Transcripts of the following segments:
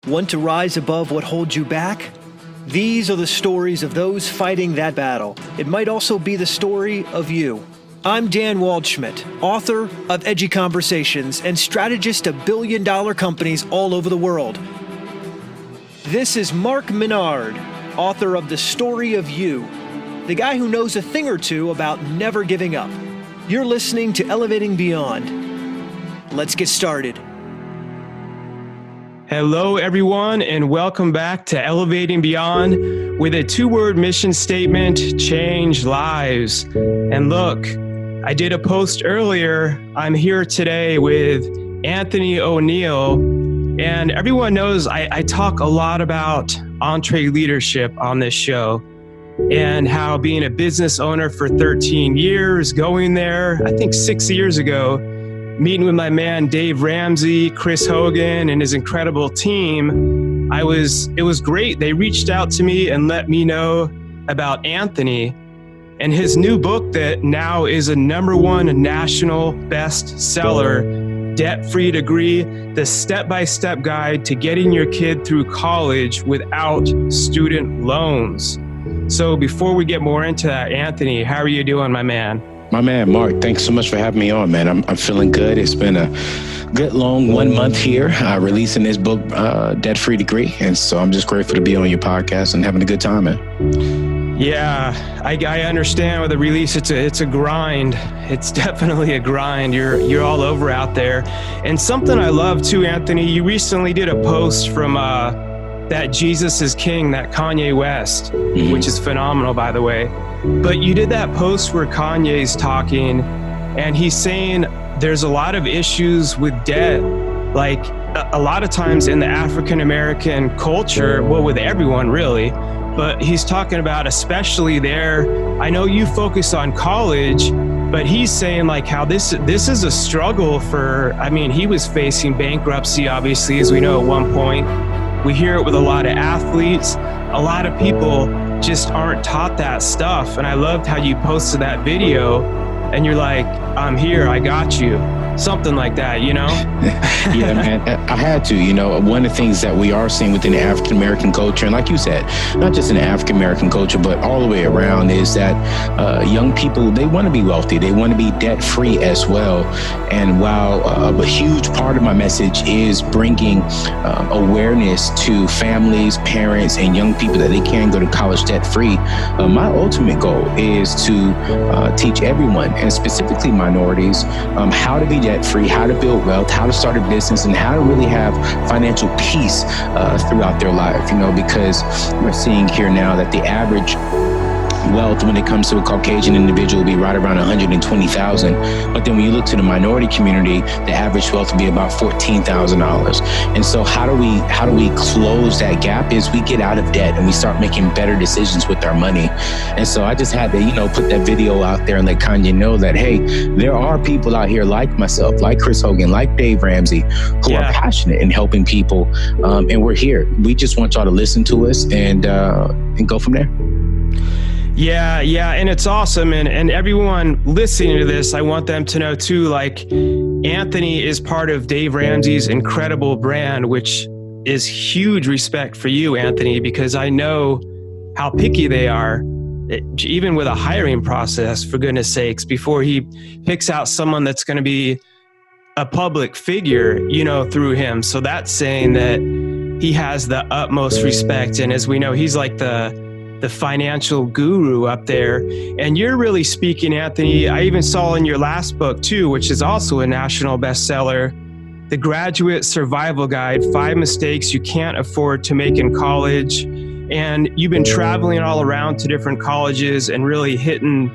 Want to rise above what holds you back? These are the stories of those fighting that battle. It might also be the story of you. I'm Dan Waldschmidt, author of Edgy Conversations and strategist of billion-dollar companies all over the world. This is Mark Minard, author of The Story of You, the guy who knows a thing or two about never giving up. You're listening to Elevating Beyond. Let's get started. Hello, everyone, and welcome back to Elevating Beyond with a two-word mission statement: change lives. And look, I did a post earlier. I'm here today with Anthony Oneal, and everyone knows I talk a lot about EntreLeadership on this show and how being a business owner for 13 years, going there, I think 6 years ago, meeting with my man, Dave Ramsey, Chris Hogan, and his incredible team, it was great. They reached out to me and let me know about Anthony and his new book that now is a #1 national bestseller, Debt-Free Degree, the step-by-step guide to getting your kid through college without student loans. So before we get more into that, Anthony, how are you doing, my man? My man, Mark, thanks so much for having me on, man. I'm feeling good. It's been a good long 1 month here releasing this book, Debt-Free Degree. And so I'm just grateful to be on your podcast and having a good time, man. Yeah, I understand with the release, it's a grind. It's definitely a grind. You're all over out there. And something I love too, Anthony, you recently did a post from that Jesus is King, that Kanye West, which is phenomenal, by the way. But you did that post where Kanye's talking and he's saying there's a lot of issues with debt. Like a lot of times in the African-American culture, well, with everyone really, but he's talking about especially there. I know you focus on college, but he's saying like how this is a struggle for, I mean, he was facing bankruptcy, obviously, as we know at one point. We hear it with a lot of athletes. A lot of people just aren't taught that stuff. And I loved how you posted that video and you're like, I'm here, I got you. Something like that, you know? Yeah, man, I had to, one of the things that we are seeing within the African-American culture, and like you said, not just in the African-American culture, but all the way around, is that young people, they want to be wealthy. They want to be debt-free as well. And while a huge part of my message is bringing awareness to families, parents, and young people that they can go to college debt-free, my ultimate goal is to teach everyone, and specifically minorities, how to be debt-free, how to build wealth, how to start a business, and how to really have financial peace throughout their life, because we're seeing here now that the average wealth when it comes to a Caucasian individual will be right around 120,000. But then when you look to the minority community, the average wealth will be about $14,000. And so how do we close that gap is we get out of debt and we start making better decisions with our money. And so I just had to, put that video out there and let Kanye know that, hey, there are people out here like myself, like Chris Hogan, like Dave Ramsey, who are passionate in helping people. And we're here. We just want y'all to listen to us and go from there. Yeah, and it's awesome. And everyone listening to this, I want them to know too, like Anthony is part of Dave Ramsey's incredible brand, which is huge respect for you, Anthony, because I know how picky they are, even with a hiring process, for goodness sakes, before he picks out someone that's going to be a public figure, through him. So that's saying that he has the utmost respect. And as we know, he's like the financial guru up there. And you're really speaking, Anthony. I even saw in your last book too, which is also a national bestseller, The Graduate Survival Guide, 5 Mistakes You Can't Afford to Make in College. And you've been traveling all around to different colleges and really hitting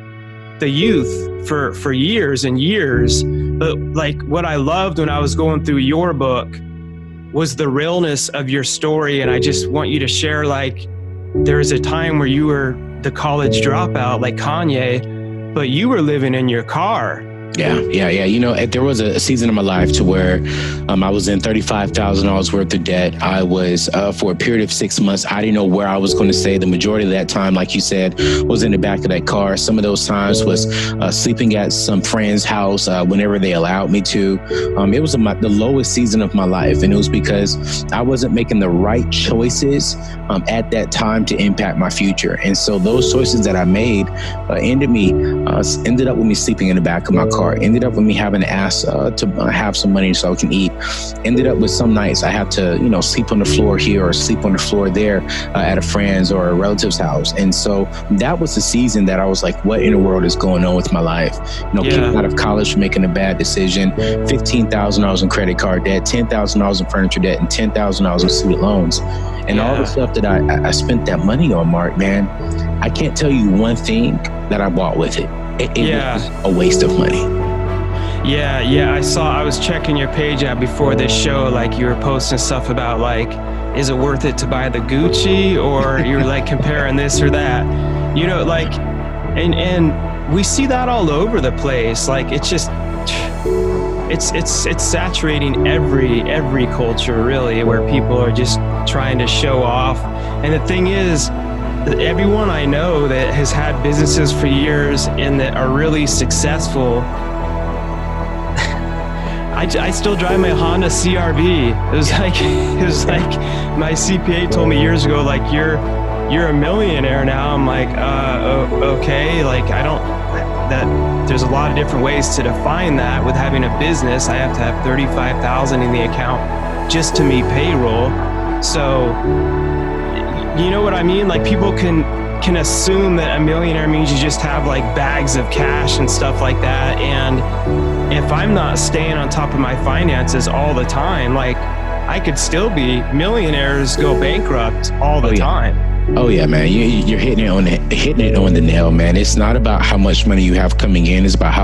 the youth for years and years. But like what I loved when I was going through your book was the realness of your story. And I just want you to share, like, there was a time where you were the college dropout like Kanye, but you were living in your car. Yeah. You know, there was a season of my life to where I was in $35,000 worth of debt. I was, for a period of 6 months, I didn't know where I was going to stay. The majority of that time, like you said, was in the back of that car. Some of those times was sleeping at some friend's house whenever they allowed me to. It was the lowest season of my life. And it was because I wasn't making the right choices at that time to impact my future. And so those choices that I made ended up with me sleeping in the back of my car, ended up with me having to ask to have some money so I can eat, ended up with some nights I have to, you know, sleep on the floor here or sleep on the floor there at a friend's or a relative's house. And so that was the season that I was like, what in the world is going on with my life? You know, getting out of college for making a bad decision, $15,000 in credit card debt, $10,000 in furniture debt, and $10,000 in student loans. And all the stuff that I spent that money on, Mark, man, I can't tell you one thing that I bought with it. It was a waste of money. Yeah. I was checking your page out before this show. Like, you were posting stuff about, like, is it worth it to buy the Gucci, or you're like comparing this or that, you know, like, and we see that all over the place. Like, it's just, it's saturating every culture, really, where people are just trying to show off. And the thing is, everyone I know that has had businesses for years and that are really successful, I still drive my Honda CRV. It was like my CPA told me years ago, like, you're a millionaire now. I'm like, okay, like, there's a lot of different ways to define that. With having a business, I have to have 35,000 in the account just to meet payroll. So, you know what I mean? Like, people can assume that a millionaire means you just have like bags of cash and stuff like that. And if I'm not staying on top of my finances all the time, like, I could still be, millionaires go bankrupt all the time. Oh yeah, man, you're hitting it on the nail, man. It's not about how much money you have coming in. It's about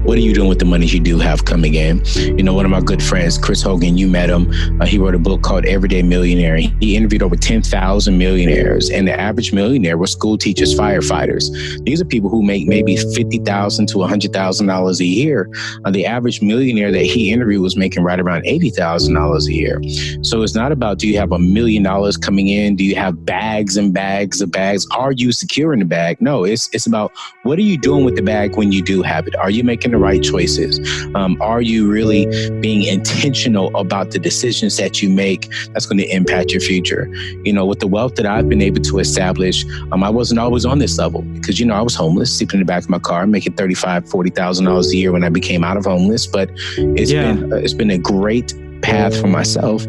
what are you doing with the money you do have coming in. You know, one of my good friends, Chris Hogan, you met him. He wrote a book called Everyday Millionaire. He interviewed over 10,000 millionaires, and the average millionaire were school teachers, firefighters. These are people who make maybe $50,000 to $100,000 a year. The average millionaire that he interviewed was making right around $80,000 a year. So it's not about, do you have $1 million coming in? Do you have bags and bags of bags? Are you secure in the bag? No, it's about, what are you doing with the bag when you do have it? Are you making the right choices? Are you really being intentional about the decisions that you make that's going to impact your future? You know, with the wealth that I've been able to establish, I wasn't always on this level because, you know, I was homeless, sleeping in the back of my car, making $35,000, $40,000 a year when I became out of homeless. But it's been a great path for myself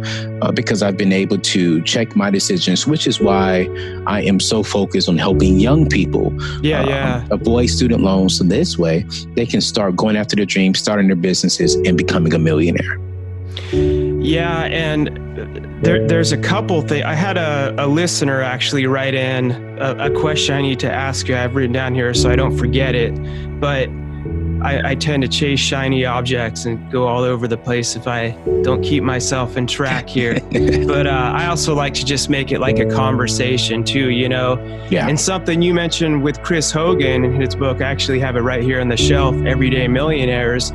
because I've been able to check my decisions, which is why I am so focused on helping young people avoid student loans. So this way they can start going after their dreams, starting their businesses, and becoming a millionaire. Yeah, and there's a couple things. I had a listener actually write in a question I need to ask you. I've written down here so I don't forget it, but I tend to chase shiny objects and go all over the place if I don't keep myself in track here. But I also like to just make it like a conversation too, you know? Yeah. And something you mentioned with Chris Hogan in his book, I actually have it right here on the shelf, Everyday Millionaires.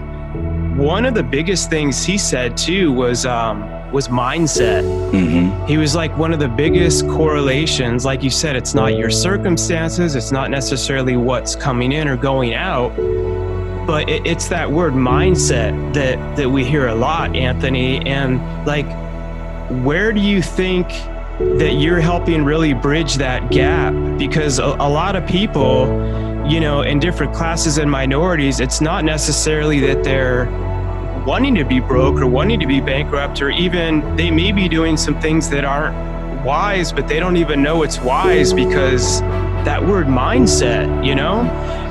One of the biggest things he said too was mindset. Mm-hmm. He was like, one of the biggest correlations, like you said, it's not your circumstances, it's not necessarily what's coming in or going out, but it's that word mindset that we hear a lot, Anthony. And like, where do you think that you're helping really bridge that gap? Because a lot of people, you know, in different classes and minorities, it's not necessarily that they're wanting to be broke or wanting to be bankrupt, or even they may be doing some things that aren't wise, but they don't even know it's wise because that word mindset, you know?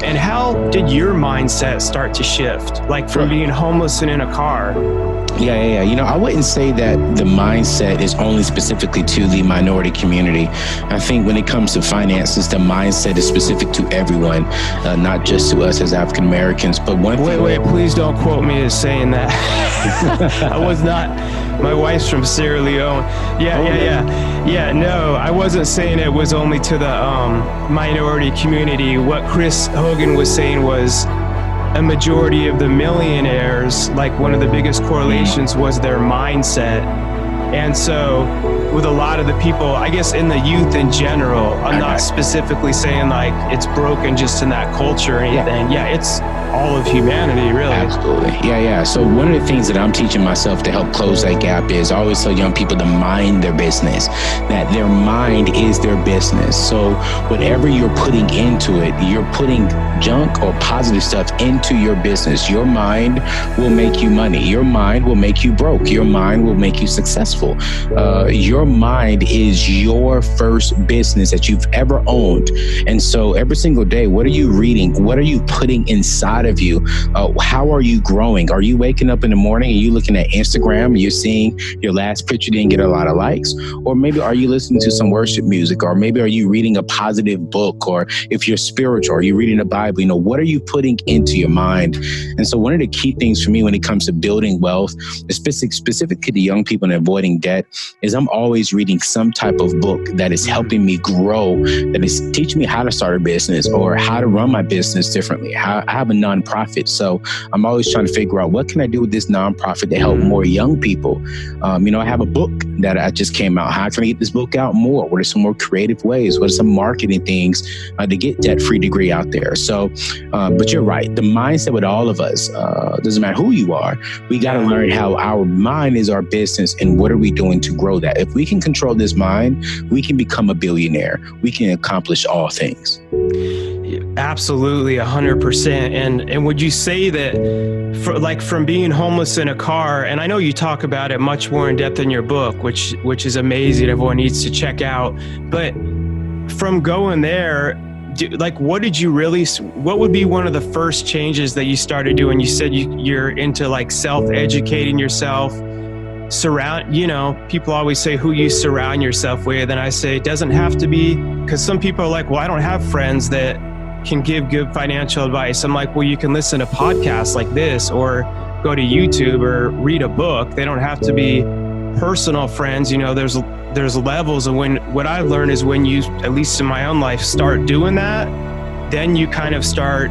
And how did your mindset start to shift? Like from being homeless and in a car? Yeah. You know, I wouldn't say that the mindset is only specifically to the minority community. I think when it comes to finances, the mindset is specific to everyone, not just to us as African Americans. But wait, please don't quote me as saying that. I was not. My wife's from Sierra Leone. Yeah, no, I wasn't saying it was only to the minority community. What Chris Hogan was saying was, a majority of the millionaires, like one of the biggest correlations was their mindset. And so with a lot of the people, I guess in the youth in general, I'm not specifically saying like it's broken just in that culture or anything. Yeah, it's all of humanity, really. Absolutely. Yeah. So one of the things that I'm teaching myself to help close that gap is I always tell young people to mind their business, that their mind is their business. So whatever you're putting into it, you're putting junk or positive stuff into your business. Your mind will make you money. Your mind will make you broke. Your mind will make you successful. Your mind is your first business that you've ever owned. And so every single day, what are you reading? What are you putting inside of you? How are you growing? Are you waking up in the morning and you looking at Instagram and you're seeing your last picture didn't get a lot of likes? Or maybe are you listening to some worship music? Or maybe are you reading a positive book? Or if you're spiritual, are you reading the Bible? You know, what are you putting into your mind? And so one of the key things for me when it comes to building wealth, specific to the young people and avoiding debt, is I'm always reading some type of book that is helping me grow, that is teaching me how to start a business or how to run my business differently. I have a nonprofit, so I'm always trying to figure out what can I do with this nonprofit to help more young people. I have a book that I just came out. How can I get this book out more? What are some more creative ways? What are some marketing things to get debt-free degree out there? So, but you're right. The mindset with all of us, doesn't matter who you are, we got to learn how our mind is our business and what are we doing to grow that. If we can control this mind, we can become a billionaire. We can accomplish all things. Absolutely, 100%. And would you say that from being homeless in a car, and I know you talk about it much more in depth in your book, which is amazing, everyone needs to check out, but from going there, what would be one of the first changes that you started doing? You said you're into like self-educating yourself, people always say who you surround yourself with. And I say, it doesn't have to be, because some people are like, well, I don't have friends that can give good financial advice. I'm like, well, you can listen to podcasts like this or go to YouTube or read a book. They don't have to be personal friends. There's levels. And what I learned is when you, at least in my own life, start doing that, then you kind of start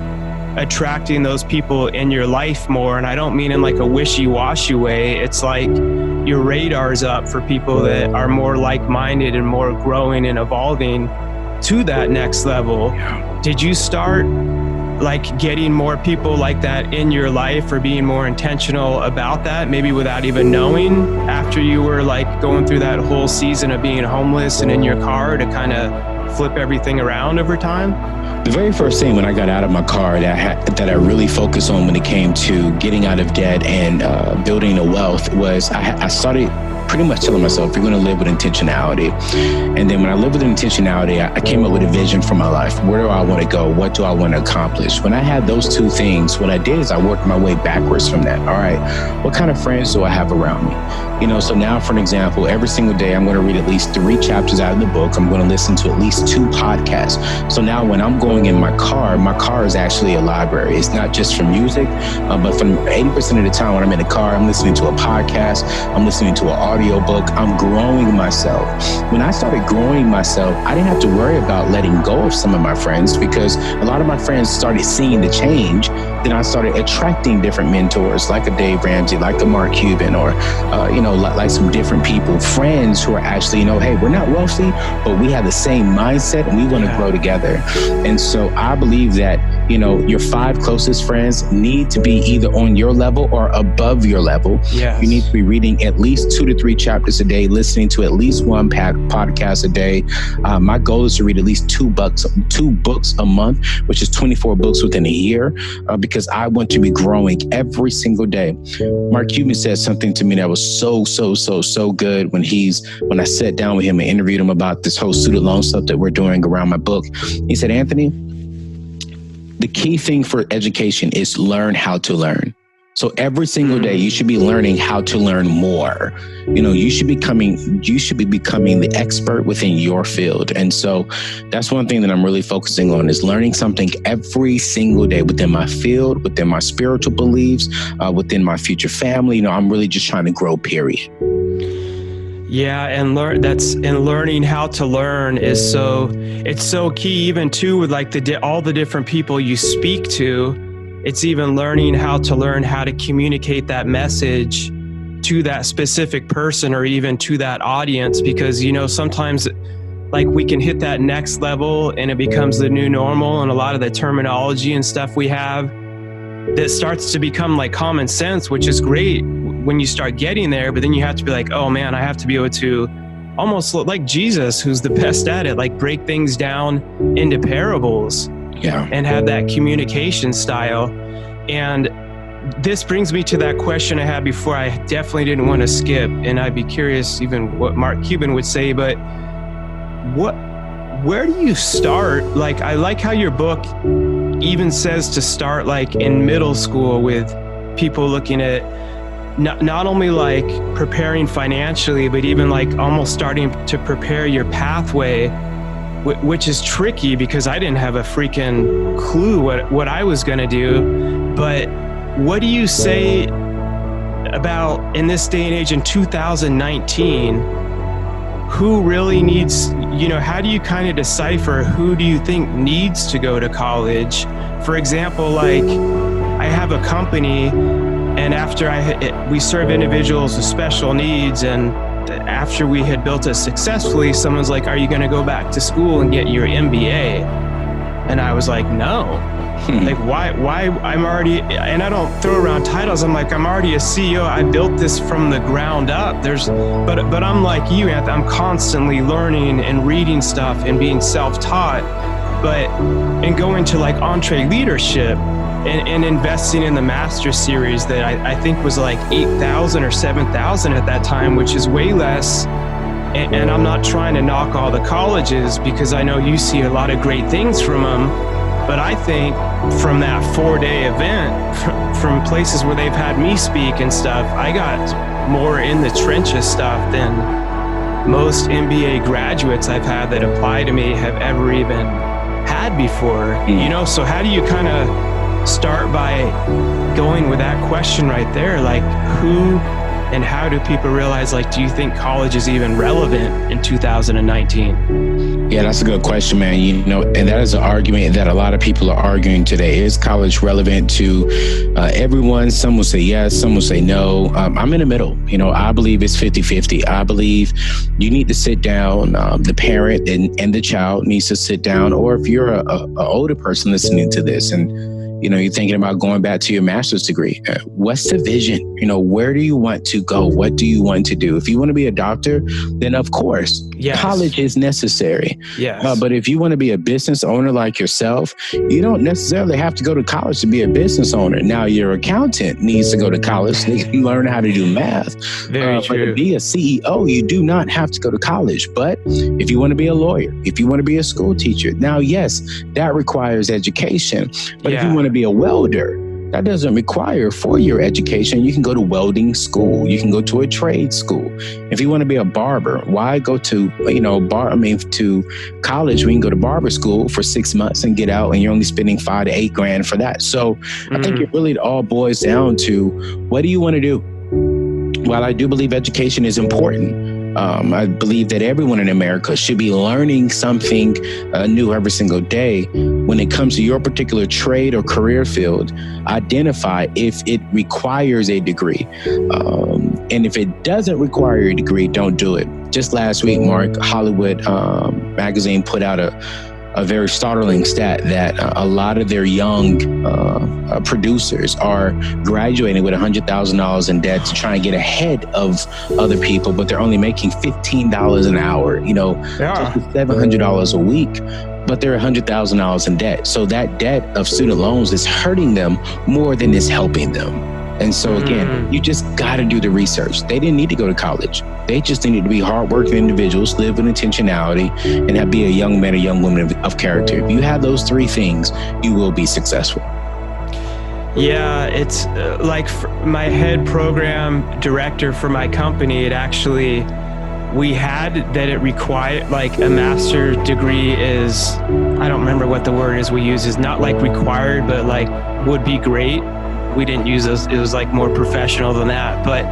attracting those people in your life more. And I don't mean in like a wishy-washy way. It's like your radar's up for people that are more like-minded and more growing and evolving to that next level. Did you start like getting more people like that in your life or being more intentional about that, maybe without even knowing, after you were like going through that whole season of being homeless and in your car, to kind of flip everything around over time? The very first thing when I got out of my car that I really focused on when it came to getting out of debt and building a wealth was I started pretty much telling myself, you're going to live with intentionality. And then when I lived with intentionality, I came up with a vision for my life. Where do I want to go? What do I want to accomplish? When I had those two things, what I did is I worked my way backwards from that. All right, what kind of friends do I have around me? So now, for an example, every single day, I'm going to read at least 3 chapters out of the book. I'm going to listen to at least 2 podcasts. So now when I'm going in my car is actually a library. It's not just for music, but for 80% of the time when I'm in the car, I'm listening to a podcast, I'm listening to an audio book, I'm growing myself. When I started growing myself, I didn't have to worry about letting go of some of my friends because a lot of my friends started seeing the change. Then I started attracting different mentors like a Dave Ramsey, like a Mark Cuban, or, like some different people, friends who are actually, hey, we're not wealthy, but we have the same mindset and we want to grow together. And so I believe that, your 5 closest friends need to be either on your level or above your level. Yes. You need to be reading at least 2 to 3 chapters a day, listening to at least 1 podcast a day. My goal is to read at least 2 books a month, which is 24 books within a year, because I want to be growing every single day. Mark Cuban said something to me that was so good when I sat down with him and interviewed him about this whole student loan stuff that we're doing around my book. He said, Anthony, the key thing for education is learn how to learn. So every single day you should be learning how to learn more. You should be becoming the expert within your field. And so that's one thing that I'm really focusing on, is learning something every single day within my field, within my spiritual beliefs, within my future family. I'm really just trying to grow, period. Yeah, and learning how to learn is so key, even too, with like all the different people you speak to. it's even learning how to communicate that message to that specific person or even to that audience, because, you know, sometimes like we can hit that next level and it becomes the new normal, and a lot of the terminology and stuff we have that starts to become like common sense, which is great when you start getting there. But then you have to be like, oh man, I have to be able to almost look like Jesus, who's the best at it, like break things down into parables, and have that communication style. And this brings me to that question I had before. I definitely didn't want to skip, and I'd be curious even what Mark Cuban would say, but where do you start? Like, I like how your book even says to start like in middle school with people looking at not only like preparing financially, but even like almost starting to prepare your pathway, which is tricky because I didn't have a freaking clue what I was going to do. But what do you say about, in this day and age in 2019, who really needs, you know, how do you kind of decipher who do you think needs to go to college? For example, like I have a company, and after we serve individuals with special needs, and after we had built it successfully, someone's like, are you going to go back to school and get your MBA? And I was like, no. Like, why? I'm already, and I don't throw around titles. I'm like, I'm already a CEO. I built this from the ground up. But I'm like you, Anthony. I'm constantly learning and reading stuff and being self-taught, and going to like Entree Leadership and investing in the Master Series that I think was like 8,000 or 7,000 at that time, which is way less. And I'm not trying to knock all the colleges, because I know you see a lot of great things from them. But I think from that 4-day event, from places where they've had me speak and stuff, I got more in the trenches stuff than most MBA graduates I've had that apply to me have ever even had before. You know, so how do you kind of start by going with that question right there? Like, who and how do people realize, like, do you think college is even relevant in 2019? Yeah, that's a good question, man. You know, and that is an argument that a lot of people are arguing today. Is college relevant to everyone? Some will say yes, some will say no. I'm in the middle. You know, I believe it's 50-50. I believe you need to sit down. The parent and the child needs to sit down. Or if you're a older person listening to this and, you know, you're thinking about going back to your master's degree, what's the vision? You know, where do you want to go? What do you want to do? If you want to be a doctor, then of course, college is necessary. Yes. But if you want to be a business owner like yourself, you don't necessarily have to go to college to be a business owner. Now, your accountant needs to go to college so they can learn how to do math. Very true. But to be a CEO, you do not have to go to college. But if you want to be a lawyer, if you want to be a school teacher, now, yes, that requires education. But if you want to be a welder, that doesn't require 4-year education. You can go to welding school. You can go to a trade school. If you want to be a barber, why go to, to college when you can go to barber school for 6 months and get out and you're only spending $5,000 to $8,000 for that. So I think it really all boils down to, what do you want to do? While I do believe education is important, I believe that everyone in America should be learning something new every single day. When it comes to your particular trade or career field, identify if it requires a degree. And if it doesn't require a degree, don't do it. Just last week, Mark, Hollywood magazine put out a very startling stat that a lot of their young producers are graduating with $100,000 in debt to try and get ahead of other people, but they're only making $15 an hour, just $700 a week, but they're $100,000 in debt. So that debt of student loans is hurting them more than it's helping them. And so again, you just got to do the research. They didn't need to go to college. They just needed to be hardworking individuals, live with intentionality, and be a young man or young woman of character. If you have those 3 things, you will be successful. Yeah, it's like my head program director for my company, we had that it required, like, a master's degree is, I don't remember what the word is we use, is not like required, but like would be great. We didn't use those. It was like more professional than that. But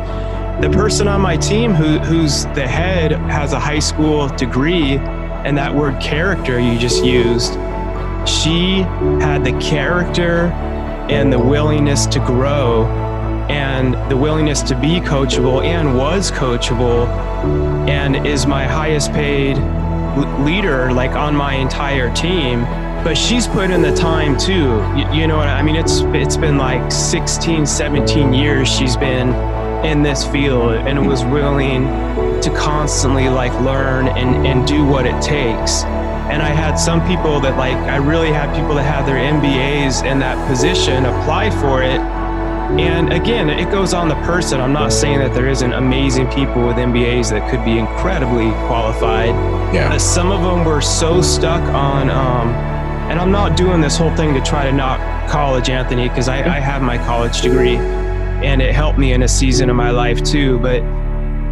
the person on my team who's the head has a high school degree, and that word character you just used, she had the character and the willingness to grow and the willingness to be coachable, and was coachable, and is my highest paid leader, like on my entire team. But she's put in the time too. You know what I mean? It's been like 16, 17 years she's been in this field, and was willing to constantly like learn and do what it takes. And I had some people that like, I really had people that had their MBAs in that position apply for it. And again, it goes on the person. I'm not saying that there isn't amazing people with MBAs that could be incredibly qualified. Yeah. But some of them were so stuck on, and I'm not doing this whole thing to try to knock college, Anthony, because I have my college degree and it helped me in a season of my life too. But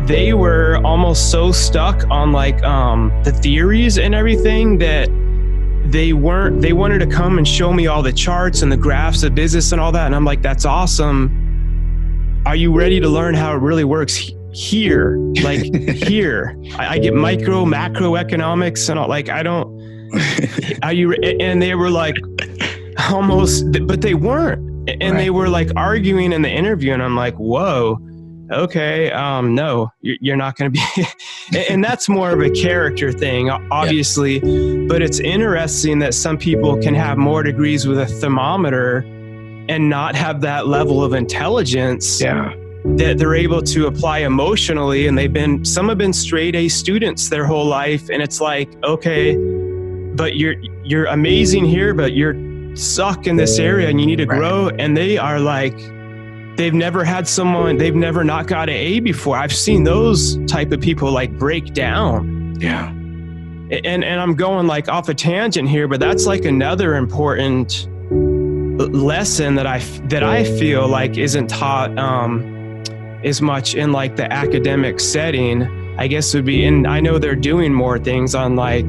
they were almost so stuck on like the theories and everything that they wanted to come and show me all the charts and the graphs of business and all that. And I'm like, that's awesome. Are you ready to learn how it really works here? Like here, I get micro, macroeconomics and all, like, I don't, are you, and they were like almost, but they weren't. And they were like arguing in the interview. And I'm like, whoa, okay, no, you're not going to be, and that's more of a character thing, obviously, but it's interesting that some people can have more degrees with a thermometer and not have that level of intelligence that they're able to apply emotionally. And some have been straight A students their whole life. And it's like, okay, but you're amazing here, but you're suck in this area and you need to grow. And they are like, they've never not got an A before. I've seen those type of people like break down. Yeah. And I'm going like off a tangent here, but that's like another important lesson that I feel like isn't taught as much in like the academic setting, I guess would be, and I know they're doing more things on like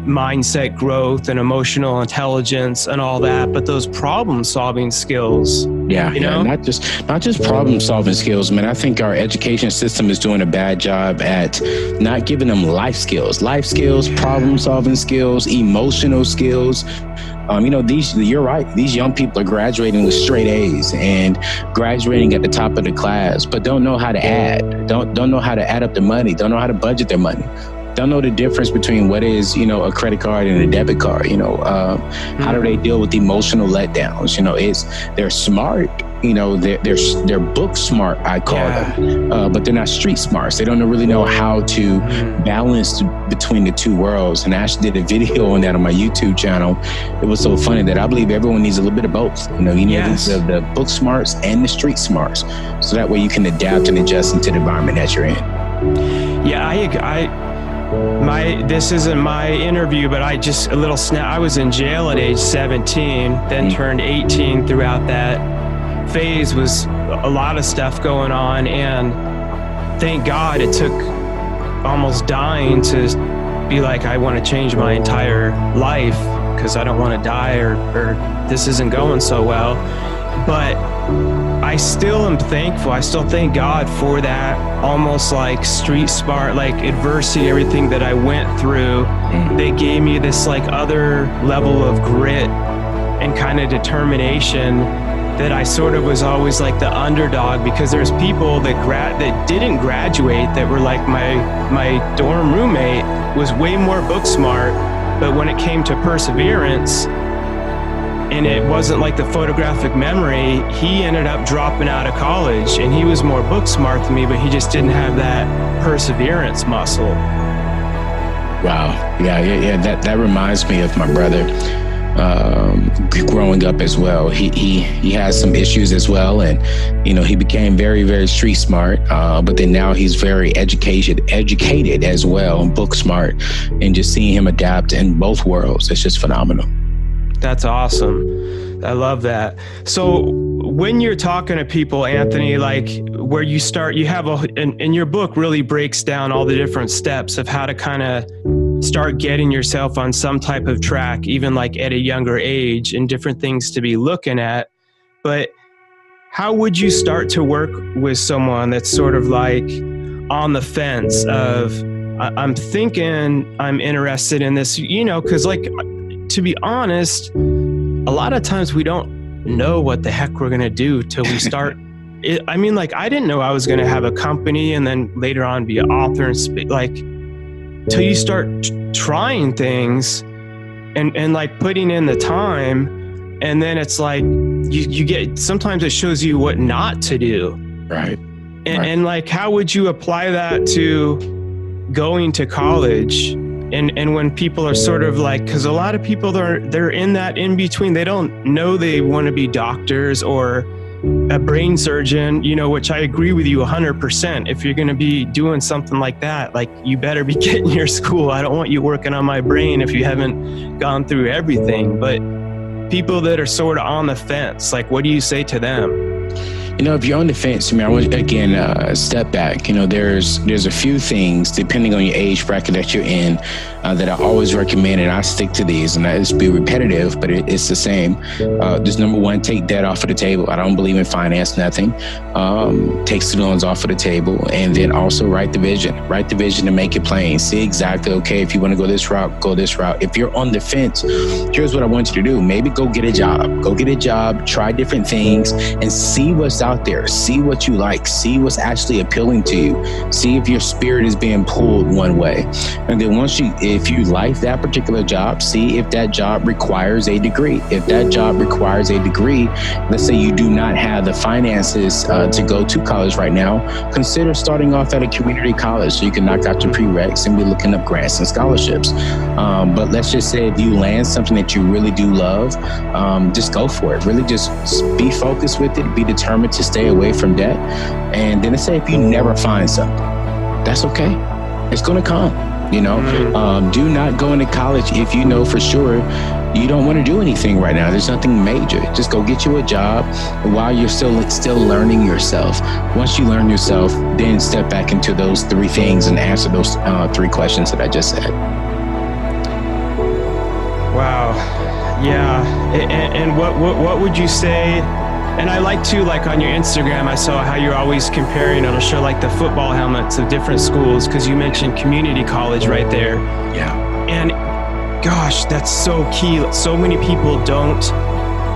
mindset growth and emotional intelligence and all that, but those problem solving skills. You know? Not just problem solving skills, man. I think our education system is doing a bad job at not giving them life skills, problem solving skills, emotional skills. You're right. These young people are graduating with straight A's and graduating at the top of the class, but don't know how to add, don't know how to add up the money, don't know how to budget their money. Don't know the difference between what is, a credit card and a debit card. How do they deal with emotional letdowns? They're smart. They're book smart, I call them, but they're not street smarts. They don't really know how to balance between the two worlds. And I actually did a video on that on my YouTube channel. It was so funny that I believe everyone needs a little bit of both. You need the book smarts and the street smarts, so that way you can adapt and adjust into the environment that you're in. Yeah, this isn't my interview, but I was in jail at age 17, then turned 18. Throughout that phase was a lot of stuff going on, and thank God it took almost dying to be like, I want to change my entire life because I don't want to die or this isn't going so well. But I still am thankful. I still thank God for that almost like street smart, like adversity, everything that I went through. They gave me this like other level of grit and kind of determination that I sort of was always like the underdog, because there's people that didn't graduate that were like my dorm roommate was way more book smart, but when it came to perseverance, and it wasn't like the photographic memory, he ended up dropping out of college, and he was more book smart than me, but he just didn't have that perseverance muscle. Wow. Yeah. That reminds me of my brother growing up as well. He has some issues as well, and he became very, very street smart, but then now he's very educated as well, and book smart, and just seeing him adapt in both worlds, it's just phenomenal. That's awesome. I love that. So when you're talking to people, Anthony, like where you start, you have in your book really breaks down all the different steps of how to kind of start getting yourself on some type of track, even like at a younger age, and different things to be looking at. But how would you start to work with someone that's sort of like on the fence of, I'm thinking I'm interested in this, because like, to be honest, a lot of times we don't know what the heck we're going to do till we start. I mean, like, I didn't know I was going to have a company and then later on be an author and speak, like, till you start trying things and like putting in the time. And then it's like, you get, sometimes it shows you what not to do. Right. And like, how would you apply that to going to college? And when people are sort of like, because a lot of people, they're in that in between. They don't know they want to be doctors or a brain surgeon, you know, which I agree with you 100%. If you're going to be doing something like that, like, you better be getting your school. I don't want you working on my brain if you haven't gone through everything. But people that are sort of on the fence, like, what do you say to them? You know, if you're on the fence, I mean, I want to, again, step back. You know, there's a few things, depending on your age bracket that you're in, that I always recommend, and I stick to these, and it's be repetitive, but it's the same. Just number one, take debt off of the table. I don't believe in finance, nothing. Take student loans off of the table, and then also write the vision. Write the vision and make it plain. See exactly, okay, if you want to go this route, go this route. If you're on the fence, here's what I want you to do. Maybe go get a job. Go get a job, try different things, and see what's out there. See what you like. See what's actually appealing to you. See if your spirit is being pulled one way. And then if you like that particular job, see if that job requires a degree. If that job requires a degree, let's say you do not have the finances to go to college right now, consider starting off at a community college so you can knock out your prereqs and be looking up grants and scholarships. But let's just say if you land something that you really do love, just go for it. Really just be focused with it, be determined to stay away from debt. And then let's say if you never find something, that's okay. It's going to come. You know, do not go into college if you know for sure you don't want to do anything right now. There's nothing major. Just go get you a job while you're still learning yourself. Once you learn yourself, then step back into those three things and answer those three questions that I just said. Wow. Yeah. And what would you say? And I like to, like, on your Instagram, I saw how you're always comparing, it'll show like the football helmets of different schools, because you mentioned community college right there. Yeah. And gosh, that's so key. So many people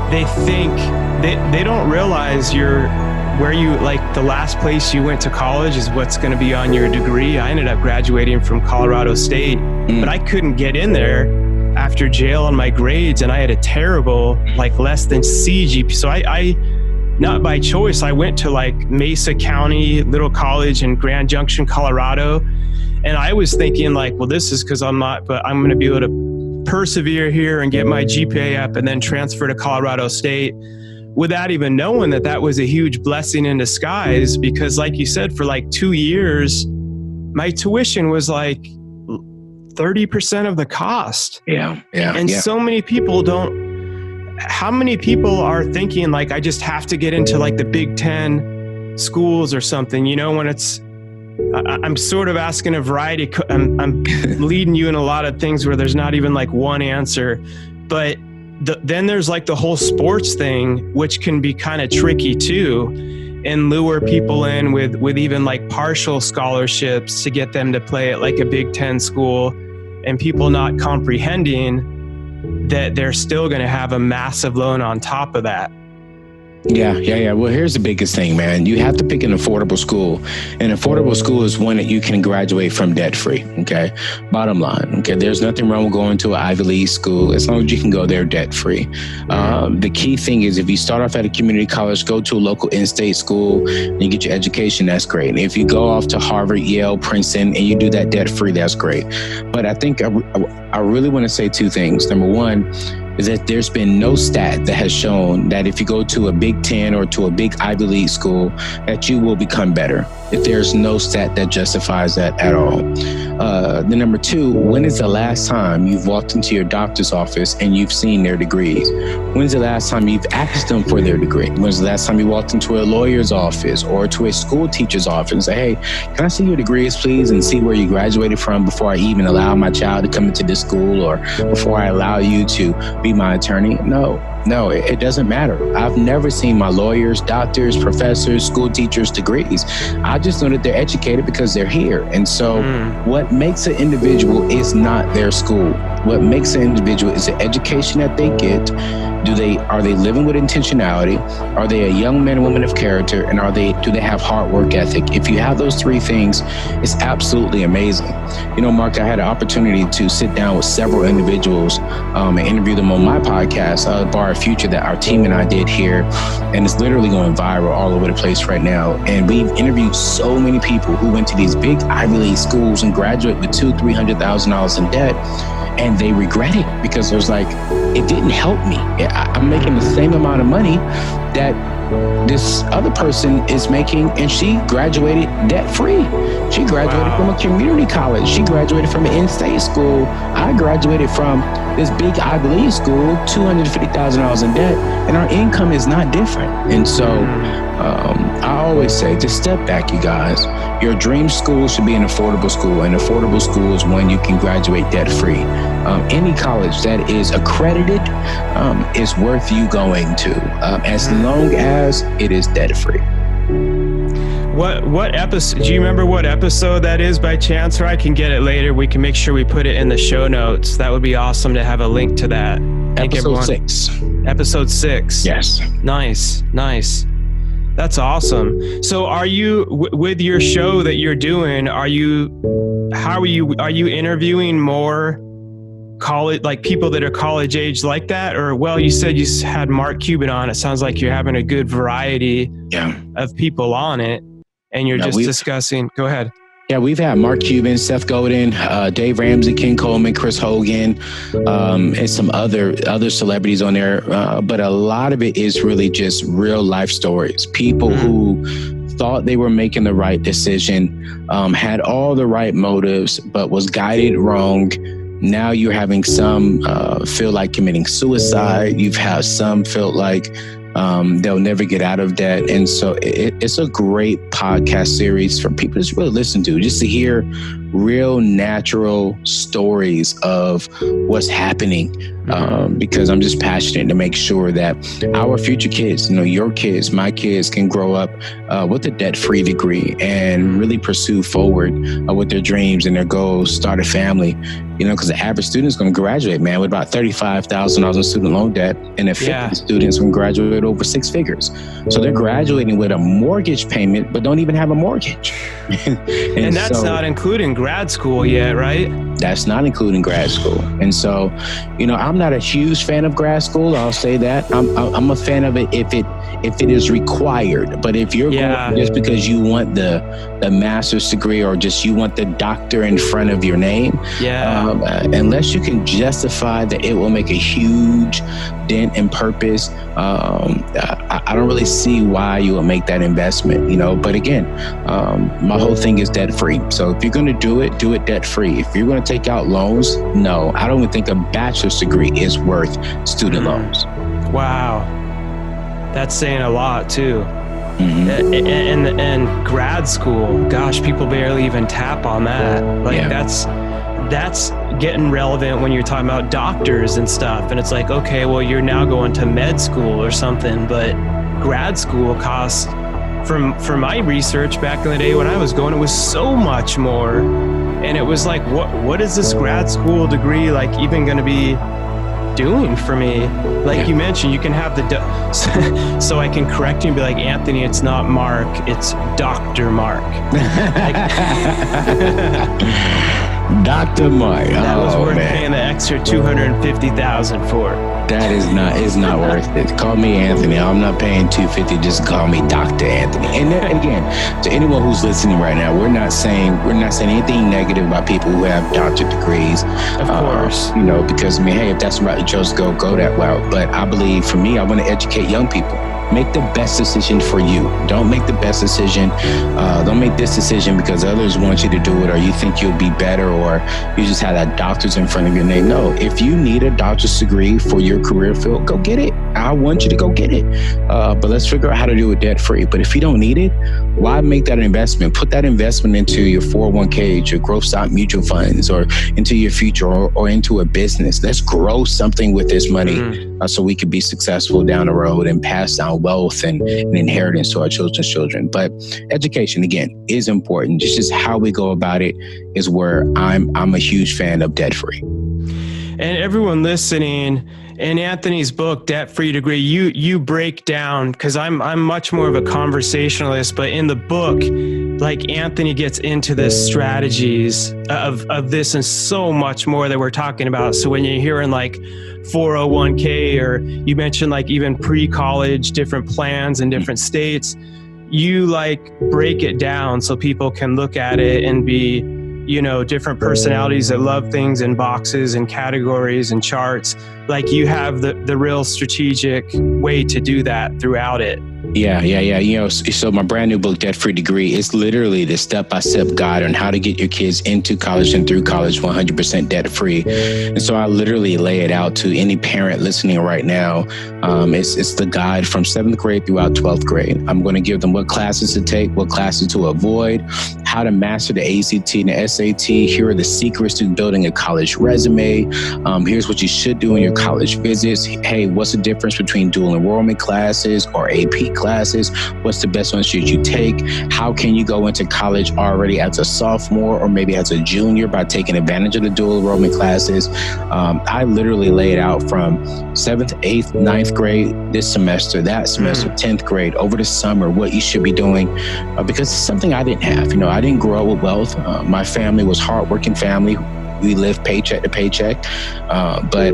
they think they don't realize like the last place you went to college is what's going to be on your degree. I ended up graduating from Colorado State, but I couldn't get in there after jail on my grades, and I had a terrible, like, less than C GPA. So I not by choice, I went to like Mesa County Little College in Grand Junction, Colorado. And I was thinking like, well, this is because I'm going to be able to persevere here and get my GPA up and then transfer to Colorado State, without even knowing that was a huge blessing in disguise. Because like you said, for like 2 years, my tuition was like 30% of the cost. Yeah. And so many people how many people are thinking like, I just have to get into like the Big Ten schools or something, you know, when I'm sort of asking a variety. I'm leading you in a lot of things where there's not even like one answer, but then there's like the whole sports thing, which can be kind of tricky too, and lure people in with even like partial scholarships to get them to play at like a Big Ten school, and people not comprehending that they're still going to have a massive loan on top of that. Yeah. Well, here's the biggest thing, man. You have to pick an affordable school. An affordable school is one that you can graduate from debt-free, okay? Bottom line, okay? There's nothing wrong with going to an Ivy League school as long as you can go there debt-free. The key thing is if you start off at a community college, go to a local in-state school and you get your education, that's great. And if you go off to Harvard, Yale, Princeton, and you do that debt-free, that's great. But I think I really want to say two things. Number one is that there's been no stat that has shown that if you go to a Big Ten or to a big Ivy League school, that you will become better. If there's no stat that justifies that at all. The number two, when is the last time you've walked into your doctor's office and you've seen their degrees? When's the last time you've asked them for their degree? When's the last time you walked into a lawyer's office or to a school teacher's office and say, hey, can I see your degrees, please, and see where you graduated from before I even allow my child to come into this school, or before I allow you to be my attorney? No, it doesn't matter. I've never seen my lawyers, doctors, professors, school teachers' degrees. I just know that they're educated because they're here. And so what makes an individual is not their school. What makes an individual is the education that they get Are they living with intentionality? Are they a young man and woman of character? And do they have hard work ethic? If you have those three things, it's absolutely amazing. You know, Mark, I had an opportunity to sit down with several individuals and interview them on my podcast, Bar Future, that our team and I did here. And it's literally going viral all over the place right now. And we've interviewed so many people who went to these big Ivy League schools and graduate with $200,000-$300,000 in debt. And they regret it because there's like, it didn't help me. I'm making the same amount of money that this other person is making, and she graduated debt-free. She graduated from a community college. She graduated from an in-state school. I graduated from this big Ivy League school, $250,000 in debt, and our income is not different. And so I always say, just step back, you guys. Your dream school should be an affordable school. An affordable school is one you can graduate debt-free. Any college that is accredited is worth you going to, as long as it is debt-free. What episode? Do you remember what episode that is by chance? Or I can get it later. We can make sure we put it in the show notes. That would be awesome to have a link to that. Episode 6. Episode 6. Yes. Nice. That's awesome. So are you, with your show that you're doing, are you interviewing more college, like people that are college age like that? Or, well, you said you had Mark Cuban on. It sounds like you're having a good variety of people on it, and you're just discussing. Go ahead. Yeah, we've had Mark Cuban, Seth Godin, Dave Ramsey, Ken Coleman, Chris Hogan, and some other celebrities on there. But a lot of it is really just real life stories. People who thought they were making the right decision, had all the right motives, but was guided wrong. Now you're having some feel like committing suicide. You've had some feel like they'll never get out of debt. And so it's a great podcast series for people to really listen to, just to hear real natural stories of what's happening. Because I'm just passionate to make sure that our future kids, your kids, my kids, can grow up with a debt-free degree and really pursue forward with their dreams and their goals, start a family. Because the average student is going to graduate, man, with about $35,000 in student loan debt, and the 50 students going to graduate over 6 figures. So they're graduating with a mortgage payment, but don't even have a mortgage. and that's not including grad school yet, right? That's not including grad school. And so, I'm not a huge fan of grad school. I'll say that. I'm a fan of it if it is required. But if you're going just because you want the master's degree, or just you want the doctor in front of your name, unless you can justify that it will make a huge dent in purpose, I don't really see why you would make that investment. But again, my whole thing is debt free. So if you're going to do it debt free. If you're going to take out loans, no, I don't even think a bachelor's degree is worth student loans. Wow. That's saying a lot too. And grad school, gosh, people barely even tap on that. That's getting relevant when you're talking about doctors and stuff. And it's like, okay, well, you're now going to med school or something, but grad school costs, from my research back in the day when I was going, it was so much more. And it was like, what is this grad school degree like even going to be doing for me? Like you mentioned, you can have so I can correct you and be like, Anthony, it's not Mark, it's Dr. Mark. Dr. Mark. That was worth paying the extra $250,000 for. That is not worth it. Call me Anthony. I'm not paying $250. Just call me Dr. Anthony. And then, again, to anyone who's listening right now, we're not saying anything negative about people who have doctorate degrees. Of course. Because hey, if that's the route you chose to go that route. But I believe, for me, I want to educate young people. Make the best decision for you. Don't make the best decision. Don't make this decision because others want you to do it, or you think you'll be better, or you just have that doctor's in front of your name. No, if you need a doctor's degree for your career field, go get it. I want you to go get it. But let's figure out how to do it debt free. But if you don't need it, why make that investment? Put that investment into your 401k, your growth stock mutual funds, or into your future, or into a business. Let's grow something with this money so we can be successful down the road and pass down wealth and inheritance to our children's children. But education, again, is important. Just how we go about it is where I'm a huge fan of debt free. And everyone listening, In Anthony's book, Debt Free Degree, you break down, because I'm much more of a conversationalist, but in the book, like Anthony gets into the strategies of this and so much more that we're talking about. So when you're hearing like 401k, or you mentioned like even pre-college, different plans in different states, you like break it down so people can look at it and be, you know, different personalities that love things in boxes and categories and charts. Like you have the real strategic way to do that throughout it. Yeah. You know, so my brand new book, Debt Free Degree, is literally the step-by-step guide on how to get your kids into college and through college 100% debt-free. And so I literally lay it out to any parent listening right now. It's the guide from 7th grade throughout 12th grade. I'm going to give them what classes to take, what classes to avoid, how to master the ACT and the SAT. Here are the secrets to building a college resume. Here's what you should do in your college visits. Hey, what's the difference between dual enrollment classes or AP classes? What's the best one should you take? How can you go into college already as a sophomore or maybe as a junior by taking advantage of the dual enrollment classes? I literally lay it out from 7th, 8th, 9th grade this semester, that semester, 10th grade, over the summer, what you should be doing, because it's something I didn't have. You know, I didn't grow up with wealth. My family was hardworking family. We lived paycheck to paycheck, but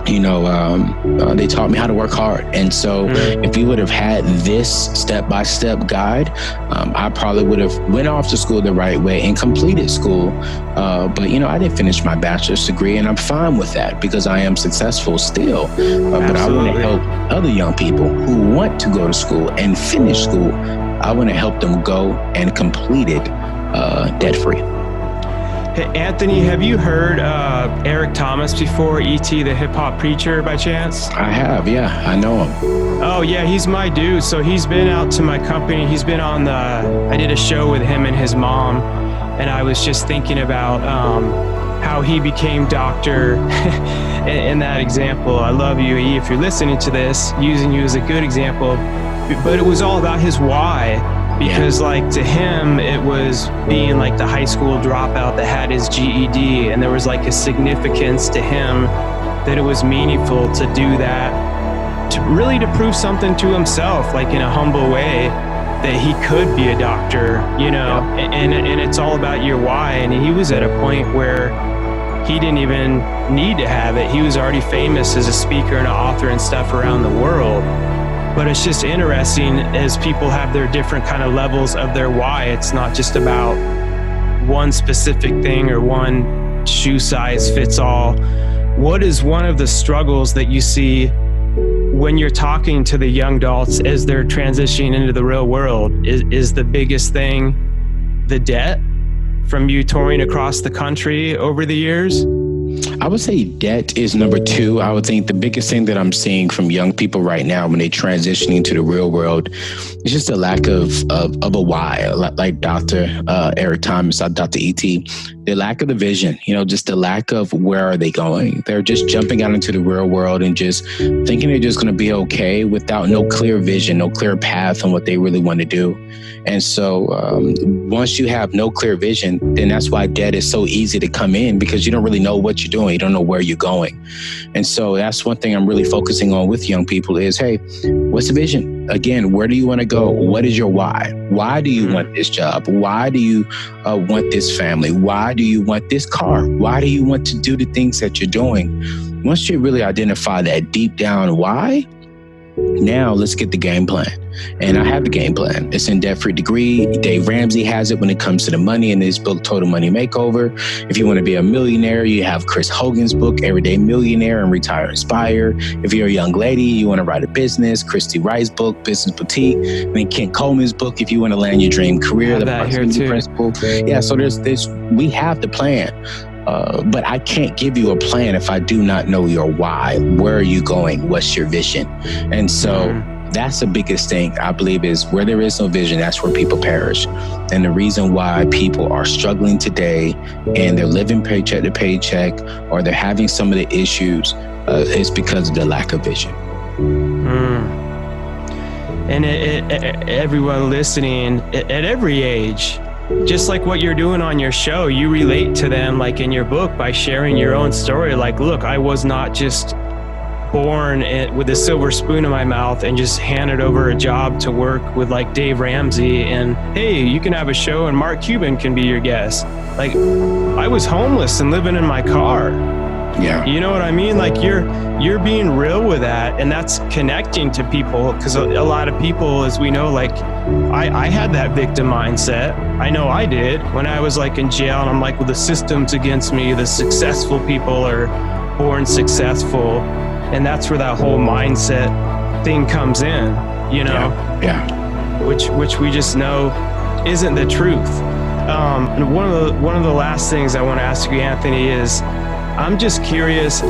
you know, they taught me how to work hard. And so if you would have had this step-by-step guide, I probably would have went off to school the right way and completed school. But, you know, I didn't finish my bachelor's degree, and I'm fine with that because I am successful still. But I want to help other young people who want to go to school and finish school. I want to help them go and complete it debt-free. Hey, Anthony, have you heard Eric Thomas before, E.T. the hip hop preacher, by chance? I have, yeah. I know him. Oh, yeah, he's my dude. So he's been out to my company. He's been on I did a show with him and his mom, and I was just thinking about how he became doctor in that example. I love you, E, if you're listening to this, using you as a good example. But it was all about his why. Because like to him, it was being like the high school dropout that had his GED, and there was like a significance to him that it was meaningful to do that, to prove something to himself, like in a humble way, that he could be a doctor, you know, and it's all about your why. And he was at a point where he didn't even need to have it. He was already famous as a speaker and an author and stuff around the world. But it's just interesting as people have their different kind of levels of their why. It's not just about one specific thing or one shoe size fits all. What is one of the struggles that you see when you're talking to the young adults as they're transitioning into the real world? Is the biggest thing the debt from you touring across the country over the years? I would say debt is number 2. I would think the biggest thing that I'm seeing from young people right now when they're transitioning to the real world is just a lack of a why, like Dr. Eric Thomas, Dr. E.T., the lack of the vision, you know, just the lack of where are they going. They're just jumping out into the real world and just thinking they're just going to be okay without no clear vision, no clear path on what they really want to do. And so once you have no clear vision, then that's why debt is so easy to come in, because you don't really know what you're doing. You don't know where you're going. And so that's one thing I'm really focusing on with young people is, hey, what's the vision? Again, where do you want to go? What is your why? Why do you want this job? Why do you want this family? Why do you want this car? Why do you want to do the things that you're doing? Once you really identify that deep down why, now let's get the game plan. And I have the game plan. It's in Debt Free Degree. Dave Ramsey has it when it comes to the money in his book, Total Money Makeover. If you want to be a millionaire, you have Chris Hogan's book, Everyday Millionaire and Retire Inspired. If you're a young lady, you want to write a business, Christy Wright's book, Business Boutique. And then Kent Coleman's book, if you want to land your dream career, the Proximity Principle. Yeah, so we have the plan. But I can't give you a plan if I do not know your why. Where are you going? What's your vision? And so that's the biggest thing, I believe, is where there is no vision, that's where people perish. And the reason why people are struggling today and they're living paycheck to paycheck, or they're having some of the issues, is because of the lack of vision. And everyone listening at every age, just like what you're doing on your show, you relate to them, like in your book, by sharing your own story. Like, look, I was not just born with a silver spoon in my mouth and just handed over a job to work with like Dave Ramsey and, hey, you can have a show and Mark Cuban can be your guest. Like, I was homeless and living in my car. Yeah. You know what I mean? Like, you're being real with that, and that's connecting to people, because a lot of people, as we know, like I had that victim mindset. I know I did when I was like in jail, and I'm like, well, the system's against me. The successful people are born successful. And that's where that whole mindset thing comes in, you know? Yeah. Which we just know isn't the truth. And one of the last things I want to ask you, Anthony, is I'm just curious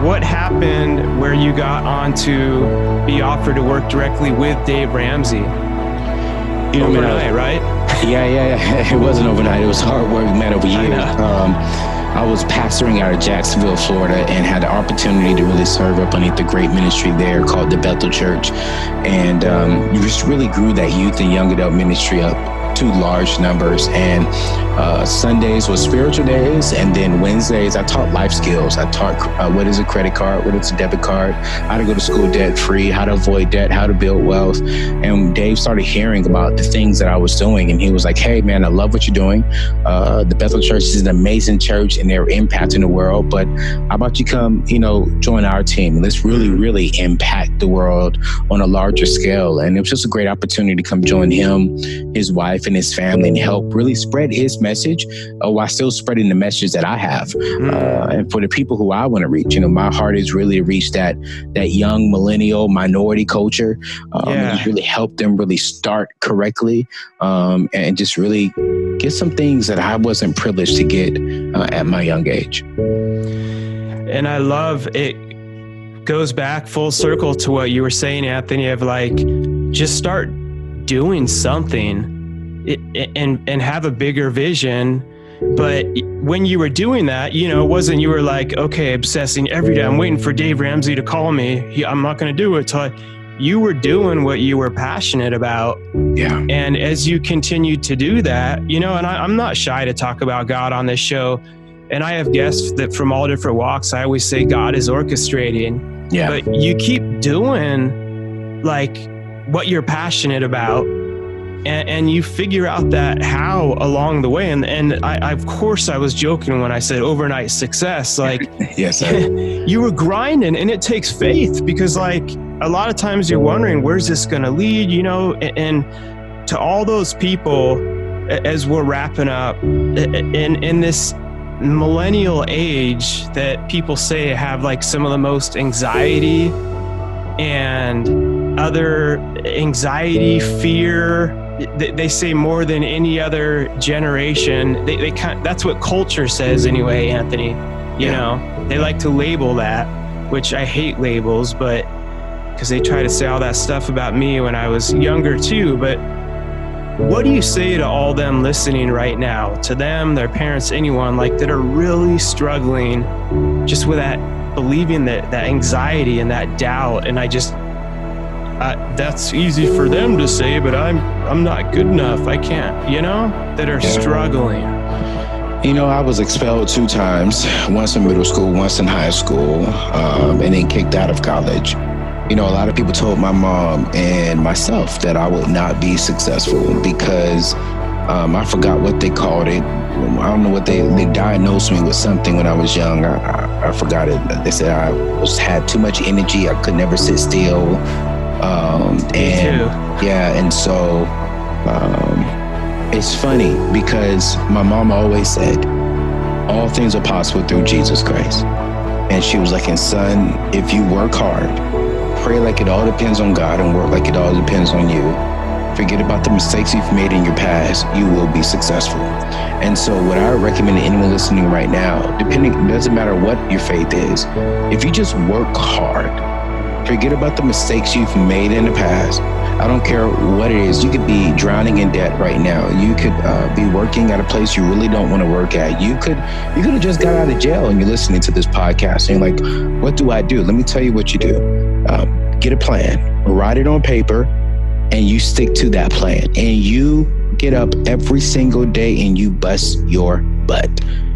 what happened where you got on to be offered to work directly with Dave Ramsey? Overnight, right? Yeah. It wasn't overnight. It was hard work, man, over years. I was pastoring out of Jacksonville, Florida, and had the opportunity to really serve up underneath the great ministry there called the Bethel Church. And you just really grew that youth and young adult ministry up to large numbers. And Sundays was spiritual days, and then Wednesdays I taught life skills. I taught what is a credit card, what is a debit card, how to go to school debt free, how to avoid debt, how to build wealth. And Dave started hearing about the things that I was doing, and he was like, hey man, I love what you're doing. The Bethel Church is an amazing church and they're impacting the world, but how about you come, join our team? Let's really impact the world on a larger scale. And it was just a great opportunity to come join him, his wife, and his family, and help really spread his message while still spreading the message that I have. And for the people who I want to reach, my heart is really to reach that young millennial minority culture, and really help them really start correctly, and just really get some things that I wasn't privileged to get at my young age. And I love it. Goes back full circle to what you were saying, Anthony, of like, just start doing something and have a bigger vision. But when you were doing that, it wasn't, you were like, okay, obsessing every day. I'm waiting for Dave Ramsey to call me. I'm not going to do it till you were doing what you were passionate about. Yeah. And as you continued to do that, and I'm not shy to talk about God on this show. And I have guests that from all different walks, I always say God is orchestrating. Yeah. But you keep doing like what you're passionate about, and you figure out that how along the way. And I of course I was joking when I said overnight success, like, yes, sir. You were grinding, and it takes faith, because like a lot of times you're wondering, where's this going to lead, and to all those people, as we're wrapping up in this millennial age that people say have like some of the most anxiety and other anxiety, fear, they say more than any other generation. They that's what culture says anyway, Anthony. They like to label that, which I hate labels, but because they try to say all that stuff about me when I was younger too. But what do you say to all them listening right now, to them, their parents, anyone like that are really struggling just with that, believing that anxiety and that doubt? And that's easy for them to say, but I'm not good enough. I can't, that are struggling. I was expelled 2 times, once in middle school, once in high school, and then kicked out of college. A lot of people told my mom and myself that I would not be successful because I forgot what they called it. I don't know what they diagnosed me with something when I was young. I forgot it. They said I had too much energy. I could never sit still. And so it's funny because my mom always said, all things are possible through Jesus Christ. And she was like, and son, if you work hard, pray like it all depends on God, and work like it all depends on you, forget about the mistakes you've made in your past, you will be successful. And so what I recommend to anyone listening right now, it doesn't matter what your faith is, if you just work hard, forget about the mistakes you've made in the past. I don't care what it is. You could be drowning in debt right now. You could be working at a place you really don't want to work at. You could have just got out of jail and you're listening to this podcast and you're like, what do I do? Let me tell you what you do. Get a plan, write it on paper, and you stick to that plan. And you get up every single day and you bust your butt.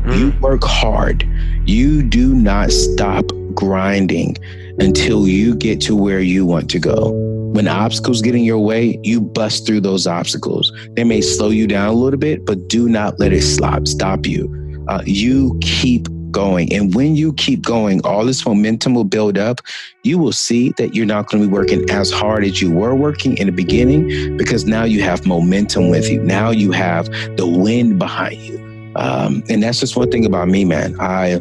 You work hard. You do not stop grinding until you get to where you want to go. When obstacles get in your way, you bust through those obstacles. They may slow you down a little bit, but do not let it stop you. You keep going. And when you keep going, all this momentum will build up. You will see that you're not going to be working as hard as you were working in the beginning, because now you have momentum with you. Now you have the wind behind you. And that's just one thing about me, man. I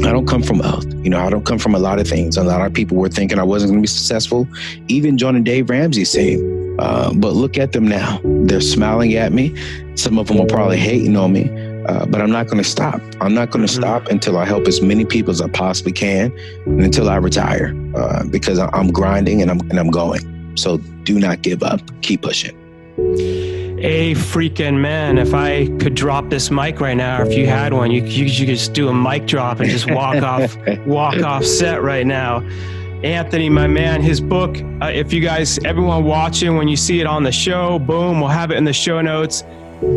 don't come from wealth. I don't come from a lot of things. A lot of people were thinking I wasn't going to be successful, even joining Dave Ramsey's team. But look at them now. They're smiling at me. Some of them are probably hating on me, but I'm not going to stop. I'm not going to stop until I help as many people as I possibly can, and until I retire, because I'm grinding and I'm going. So do not give up. Keep pushing. A freaking man, if I could drop this mic right now, or if you had one, you could just do a mic drop and just walk off set right now. Anthony, my man, his book, if you guys, everyone watching, when you see it on the show, boom, we'll have it in the show notes.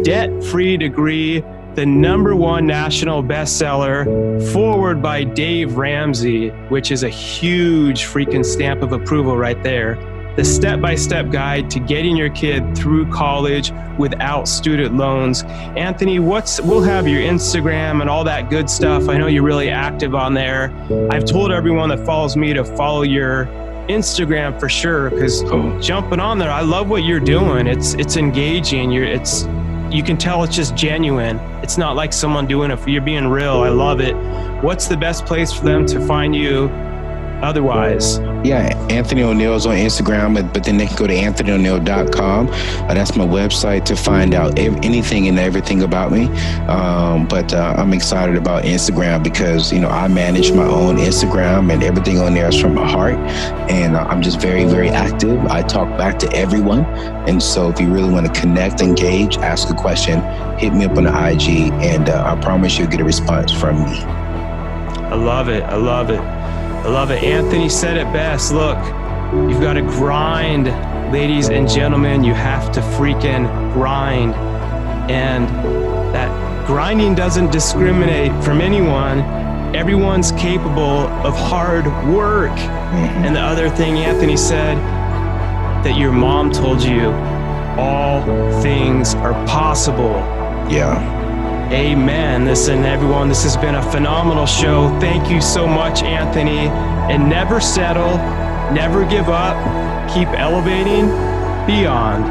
Debt-Free Degree, the #1 national bestseller, forward by Dave Ramsey, which is a huge freaking stamp of approval right there. The step-by-step guide to getting your kid through college without student loans. Anthony, we'll have your Instagram and all that good stuff. I know you're really active on there. I've told everyone that follows me to follow your Instagram for sure, because jumping on there, I love what you're doing. It's engaging. You can tell it's just genuine. It's not like someone doing it for you're being real. I love it. What's the best place for them to find you otherwise? Yeah, Anthony Oneal is on Instagram, but then they can go to anthonyoneal.com. That's my website to find out anything and everything about me. But I'm excited about Instagram because, I manage my own Instagram, and everything on there is from my heart. And I'm just very, very active. I talk back to everyone. And so if you really want to connect, engage, ask a question, hit me up on the IG, and I promise you'll get a response from me. I love it. I love it. I love it. Anthony said it best. Look, you've got to grind, ladies and gentlemen. You have to freaking grind. And that grinding doesn't discriminate from anyone. Everyone's capable of hard work. And the other thing Anthony said, that your mom told you, all things are possible. Yeah. Amen. Listen, everyone, this has been a phenomenal show. Thank you so much, Anthony. And never settle, never give up, keep elevating beyond.